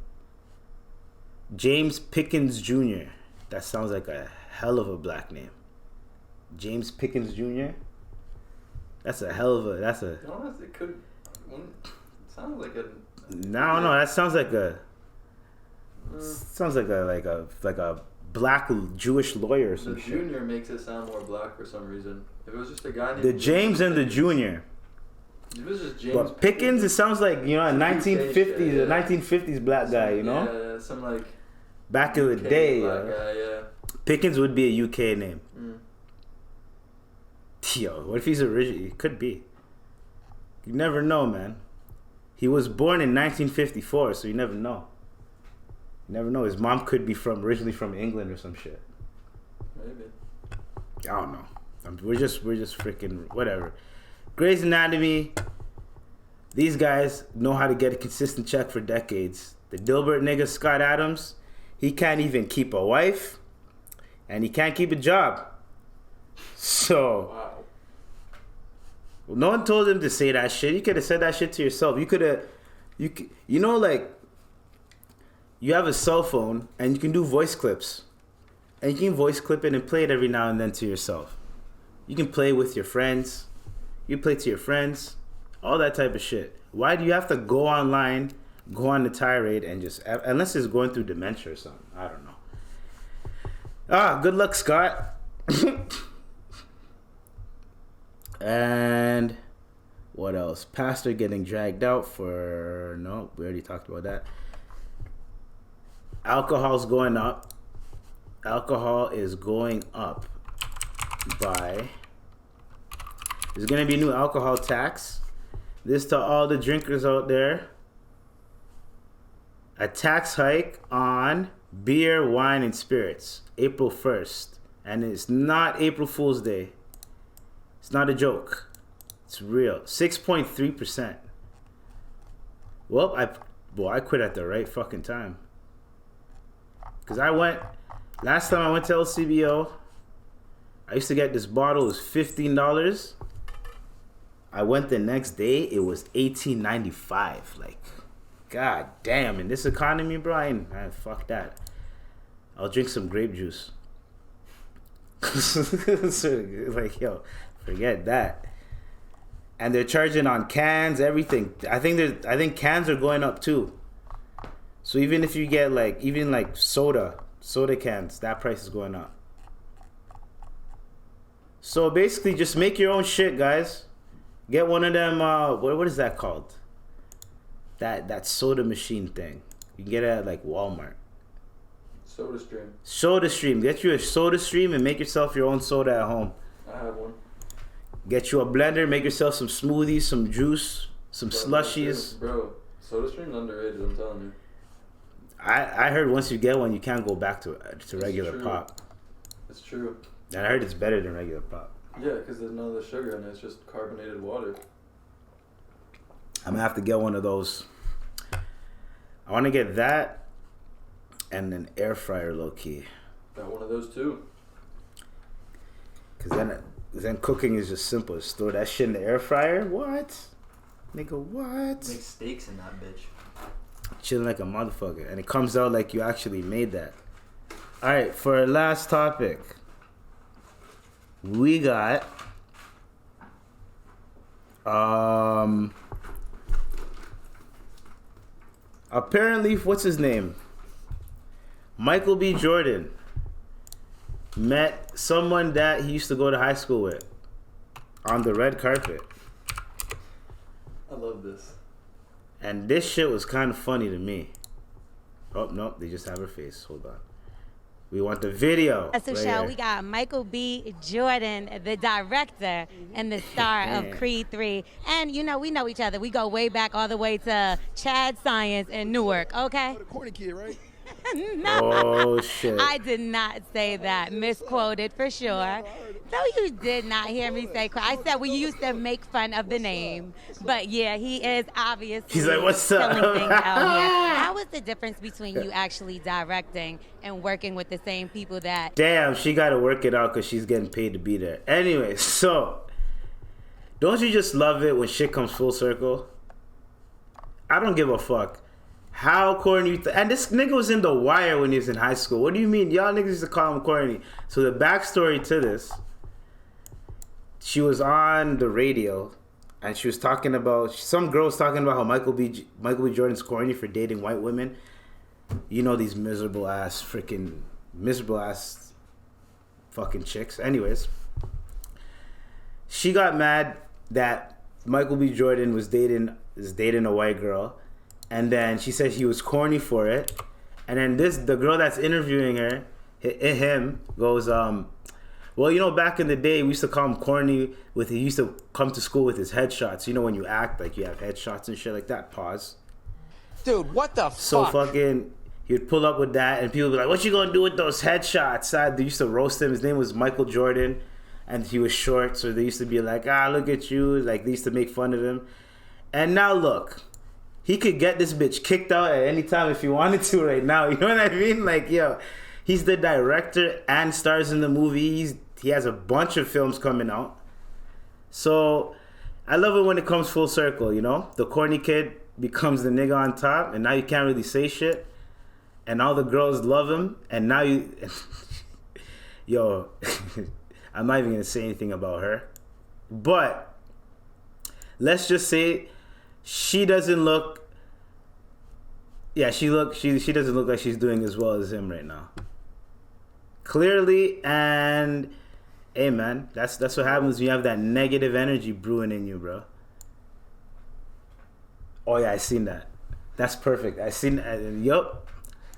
Speaker 1: James Pickens Jr. That sounds like a hell of a black name. James Pickens Jr. That's a hell of a. That's a.
Speaker 6: Honestly, it could. It sounds like a.
Speaker 1: No, that sounds like a. Sounds like a black Jewish lawyer or some
Speaker 6: the
Speaker 1: shit.
Speaker 6: Junior makes it sound more black for some reason. If it was just a guy named
Speaker 1: The James and the Junior.
Speaker 6: If it was just James.
Speaker 1: But Pickens, it sounds like, you know, a 1950s, a 1950s black guy, you know.
Speaker 6: Yeah, some like.
Speaker 1: Back in the
Speaker 6: UK
Speaker 1: day,
Speaker 6: black guy, yeah.
Speaker 1: Pickens would be a UK name.
Speaker 6: Mm.
Speaker 1: Yo, what if he's original? He could be. You never know, man. He was born in 1954, so you never know. You never know. His mom could be originally from England or some shit.
Speaker 6: Maybe.
Speaker 1: I don't know. We're just freaking whatever. Grey's Anatomy. These guys know how to get a consistent check for decades. The Dilbert nigga Scott Adams, he can't even keep a wife, and he can't keep a job. So.
Speaker 6: Wow.
Speaker 1: Well, no one told him to say that shit. You could have said that shit to yourself. You could have, you know, like, you have a cell phone and you can do voice clips. And you can voice clip it and play it every now and then to yourself. You can play with your friends. You play to your friends. All that type of shit. Why do you have to go online, go on the tirade and just, unless it's going through dementia or something. I don't know. Good luck, Scott. And what else? Pastor getting dragged out for... No, we already talked about that. Alcohol's going up. Alcohol is going up by... There's going to be a new alcohol tax. This to all the drinkers out there. A tax hike on beer, wine, and spirits. April 1st. And it's not April Fool's Day. It's not a joke. It's real. 6.3%. Well, I quit at the right fucking time. Because last time I went to LCBO, I used to get this bottle, it was $15. I went the next day, it was $18.95. Like, god damn, in this economy, bro, fuck that. I'll drink some grape juice. So, like, yo, forget that. And they're charging on cans, everything. I think cans are going up too. So even if you get like soda cans, that price is going up. So basically just make your own shit, guys. Get one of them what is that called? That soda machine thing. You can get it at like Walmart. Soda Stream. Get you a Soda Stream and make yourself your own soda at home.
Speaker 6: I have one.
Speaker 1: Get you a blender, make yourself some smoothies, some juice, some slushies.
Speaker 6: Bro, Soda Stream's underrated, I'm telling you.
Speaker 1: I heard once you get one, you can't go back to regular pop.
Speaker 6: It's true.
Speaker 1: And I heard it's better than regular pop.
Speaker 6: Yeah, because there's none of the sugar in it. It's just carbonated water.
Speaker 1: I'm going to have to get one of those. I want to get that and an air fryer low-key.
Speaker 6: Got one of those too.
Speaker 1: Because then cooking is just simple. Just throw that shit in the air fryer. What? Nigga, what?
Speaker 7: Make steaks in that bitch.
Speaker 1: Chilling like a motherfucker. And it comes out like you actually made that. Alright, for our last topic. we got apparently, what's his name? Michael B. Jordan met someone that he used to go to high school with on the red carpet.
Speaker 6: I love this.
Speaker 1: And this shit was kind of funny to me. Oh, no, they just have her face. Hold on. We want the video.
Speaker 7: So,
Speaker 1: right
Speaker 7: Shell,
Speaker 1: here.
Speaker 7: we got Michael B. Jordan, the director and the star of Creed 3. And, you know, we know each other. We go way back all the way to Chad Science in Newark, okay?
Speaker 8: The corny kid, right?
Speaker 7: No.
Speaker 1: Oh, shit.
Speaker 7: I did not say that. Misquoted for sure. No, you did not hear me say. I said we used to make fun of the name. But yeah, he is obviously
Speaker 1: He's like, what's up?
Speaker 7: killing things out here. How is the difference between you actually directing and working with the same people that...
Speaker 1: Damn, she got to work it out because she's getting paid to be there. Anyway, so don't you just love it when shit comes full circle? I don't give a fuck. How corny you and this nigga was in The Wire when he was in high school. What do you mean? Y'all niggas used to call him corny. So the backstory to this, she was on the radio and she was talking about, some girl was talking about how Michael B. Jordan's corny for dating white women. You know, these miserable ass fucking chicks. Anyways, she got mad that Michael B. Jordan is dating a white girl. And then she said he was corny for it. And then the girl that's interviewing her, him, goes, well, you know, back in the day, we used to call him corny he used to come to school with his headshots. You know, when you act like you have headshots and shit like that. Pause.
Speaker 2: Dude, what the fuck?
Speaker 1: So fucking, he would pull up with that and people would be like, what you gonna do with those headshots? They used to roast him. His name was Michael Jordan. And he was short, so they used to be like, look at you. Like, they used to make fun of him. And now look. He could get this bitch kicked out at any time if he wanted to right now. You know what I mean? Like, yo, he's the director and stars in the movie. He has a bunch of films coming out. So, I love it when it comes full circle, you know? The corny kid becomes the nigga on top, and now you can't really say shit. And all the girls love him, and now you... Yo, I'm not even going to say anything about her. But, let's just say... She doesn't look. Yeah, she doesn't look like she's doing as well as him right now. Clearly, and hey, man, that's what happens when you have that negative energy brewing in you, bro. Oh yeah, I seen that. That's perfect. I seen. Yup.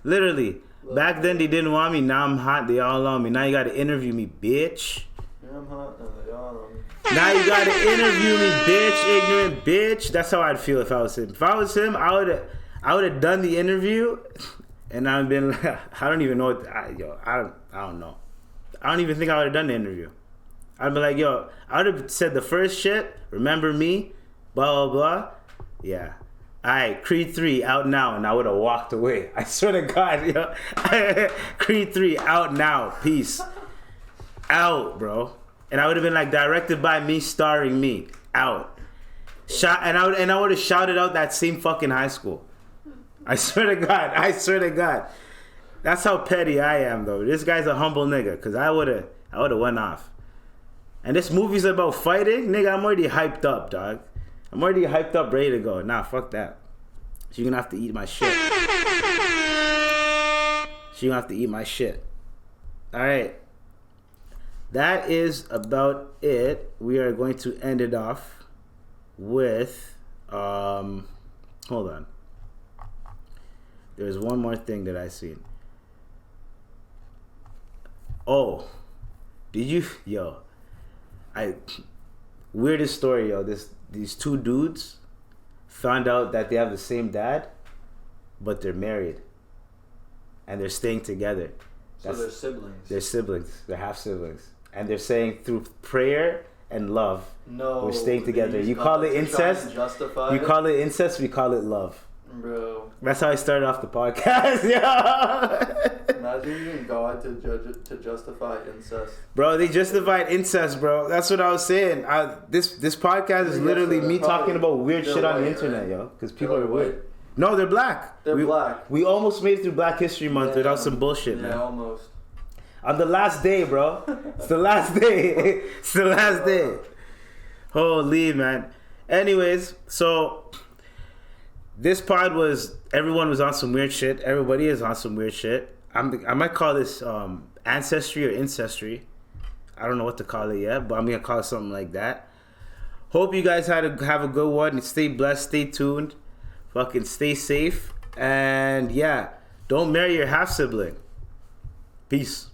Speaker 1: Literally, back then they didn't want me. Now I'm hot. They all on me. Now you got to interview me, bitch.
Speaker 6: Yeah, I'm hot. No, they all on me.
Speaker 1: Now you gotta interview me, bitch, ignorant bitch. That's how I'd feel if I was him. If I was him, I would have done the interview, and I've been like, I don't even know what I don't know. I don't even think I would have done the interview. I'd be like, yo, I would have said the first shit. Remember me? Blah blah blah. Yeah. Alright, Creed 3 out now, and I would have walked away. I swear to God, yo. Creed 3 out now. Peace. Out, bro. And I would have been like, directed by me, starring me. Out. And I would have shouted out that same fucking high school. I swear to God. That's how petty I am, though. This guy's a humble nigga, because I would have went off. And this movie's about fighting? Nigga, I'm already hyped up, dog. I'm already hyped up, ready to go. Nah, fuck that. She's gonna have to eat my shit. Alright. That is about it. We are going to end it off with hold on. There's one more thing that I seen. Oh, did you weirdest story, yo. These two dudes found out that they have the same dad, but they're married. And they're staying together.
Speaker 6: So they're siblings.
Speaker 1: They're siblings. They're half siblings. And they're saying through prayer and love, we're staying together. You call it incest. You call it incest. We call it love.
Speaker 6: Bro.
Speaker 1: That's how I started off the podcast. Yeah.
Speaker 6: Imagine using God to justify incest.
Speaker 1: Bro, they justified incest, bro. That's what I was saying. This podcast is literally me talking about weird shit on the internet, right? Yo. Because people are weird. No, they're black.
Speaker 6: They're black.
Speaker 1: We almost made it through Black History Month without some bullshit, man.
Speaker 6: Yeah, almost.
Speaker 1: On the last day, bro. It's the last day. It's the last day. Holy, man. Anyways, so this pod was, everyone was on some weird shit. Everybody is on some weird shit. I might call this Ancestry or Incestry. I don't know what to call it yet, but I'm going to call it something like that. Hope you guys have a good one. Stay blessed. Stay tuned. Fucking stay safe. And yeah, don't marry your half-sibling. Peace.